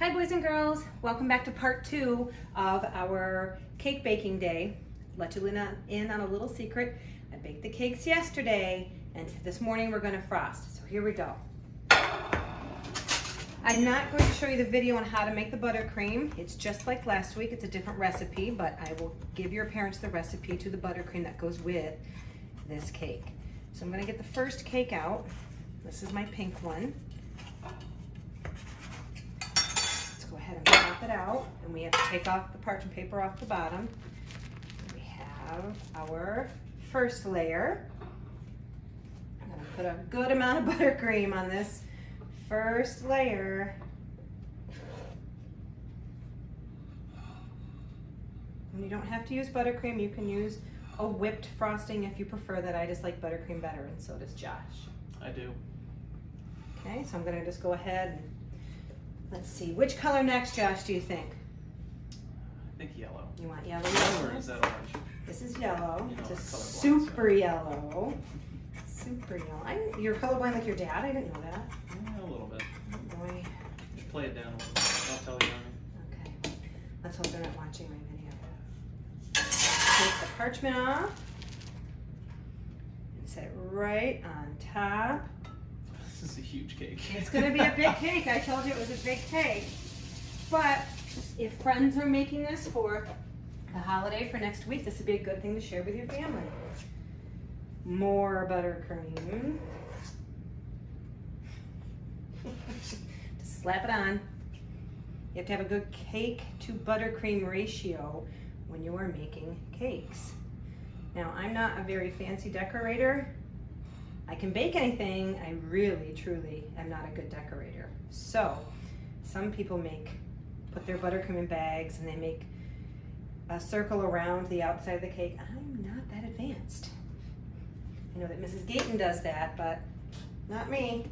Hi boys and girls, welcome back to part 2 of our cake baking day. Let you in on a little secret. I baked the cakes yesterday and this morning we're going to frost. So here we go. I'm not going to show you the video on how to make the buttercream. It's just like last week, it's a different recipe, but I will give your parents the recipe to the buttercream that goes with this cake. So I'm going to get the first cake out. This is my pink one. Go ahead and pop it out, and we have to take off the parchment paper off the bottom. We have our first layer. I'm going to put a good amount of buttercream on this first layer. And you don't have to use buttercream. You can use a whipped frosting if you prefer that. I just like buttercream better, and so does Josh. I do. Okay, so I'm going to just go ahead and let's see, which color next, Josh, do you think? I think yellow. You want yellow? Or is that orange? This is yellow. You know, It's a colorblind, super yellow. Super yellow. You're colorblind like your dad? I didn't know that. Yeah, a little bit. Oh boy. Just play it down a little bit. Don't tell you. Okay. Let's hope they're not watching my video. Take the parchment off. And set it right on top. This is a huge cake. It's going to be a big cake. I told you it was a big cake. But if friends are making this for the holiday for next week, this would be a good thing to share with your family. More buttercream. Just slap it on. You have to have a good cake to buttercream ratio when you are making cakes. Now, I'm not a very fancy decorator. I can bake anything, I really, truly am not a good decorator. So, some people put their buttercream in bags and they make a circle around the outside of the cake. I'm not that advanced. I know that Mrs. Gayton does that, but not me.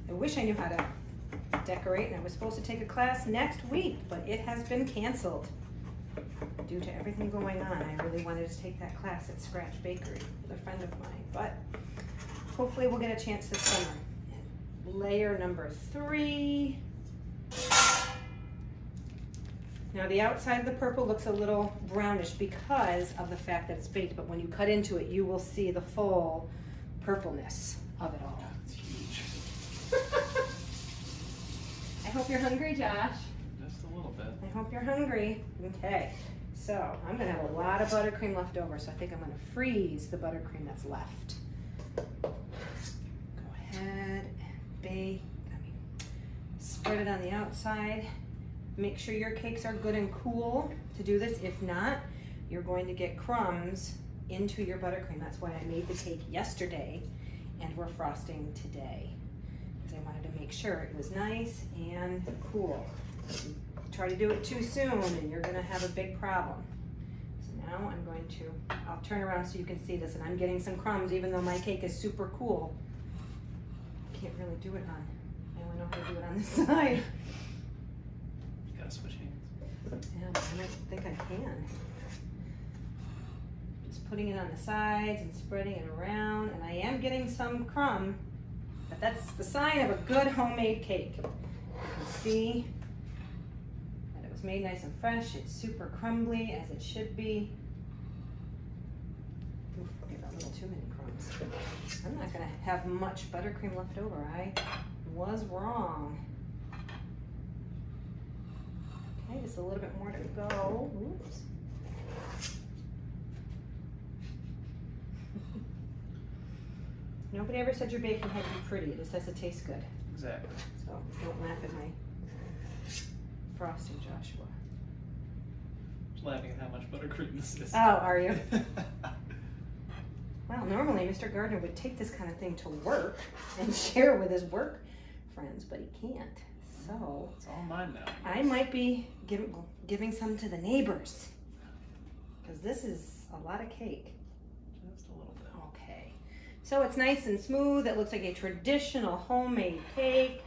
I wish I knew how to decorate, and I was supposed to take a class next week, but it has been canceled. Due to everything going on, I really wanted to take that class at Scratch Bakery with a friend of mine, but hopefully we'll get a chance this summer. Layer number 3. Now the outside of the purple looks a little brownish because of the fact that it's baked, but when you cut into it, you will see the full purpleness of it all. It's huge. I hope you're hungry, Josh. Just a little bit. I hope you're hungry. Okay. So I'm going to have a lot of buttercream left over, so I think I'm going to freeze the buttercream that's left. Go ahead and spread it on the outside. Make sure your cakes are good and cool to do this. If not, you're going to get crumbs into your buttercream. That's why I made the cake yesterday and we're frosting today, because I wanted to make sure it was nice and cool. Try to do it too soon and you're going to have a big problem. So now I'll turn around so you can see this, and I'm getting some crumbs even though my cake is super cool. Can't really do it I only know how to do it on this side. You gotta switch hands. Yeah, I don't think I can. Just putting it on the sides and spreading it around, and I am getting some crumb, but that's the sign of a good homemade cake. You can see made nice and fresh. It's super crumbly, as it should be. Oof, I got a little too many crumbs. I'm not going to have much buttercream left over. I was wrong. Okay, just a little bit more to go. Oops. Nobody ever said your baking had to be pretty. It just has to taste good. Exactly. So don't laugh at my frosting, Joshua. Just laughing at how much buttercream this is. Oh, are you? Well, normally Mr. Gardner would take this kind of thing to work and share with his work friends, but he can't. So it's all mine now. I might be giving some to the neighbors, because this is a lot of cake. Just a little bit. Okay. So it's nice and smooth. It looks like a traditional homemade cake.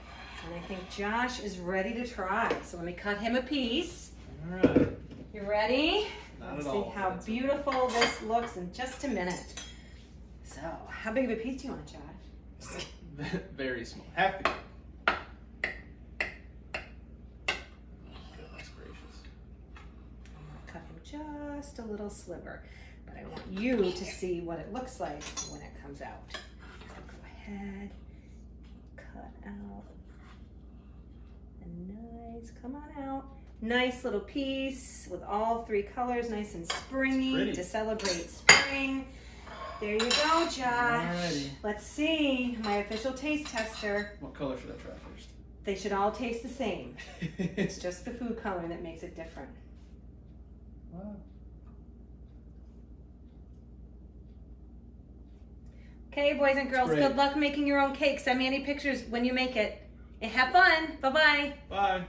And I think Josh is ready to try. So let me cut him a piece. All right. You ready? Not Let's at see all. how beautiful this looks in just a minute. So, how big of a piece do you want, Josh? Very small. Half the just a little sliver. But I want you to see what it looks like when it comes out. So go ahead, cut out a nice, come on out. Nice little piece with all three colors, nice and springy to celebrate spring. There you go, Josh. Alrighty. Let's see, my official taste tester. What color should I try first? They should all taste the same. It's just the food coloring that makes it different. Wow. Okay, boys and girls, good luck making your own cake. Send me any pictures when you make it. And have fun. Bye-bye. Bye.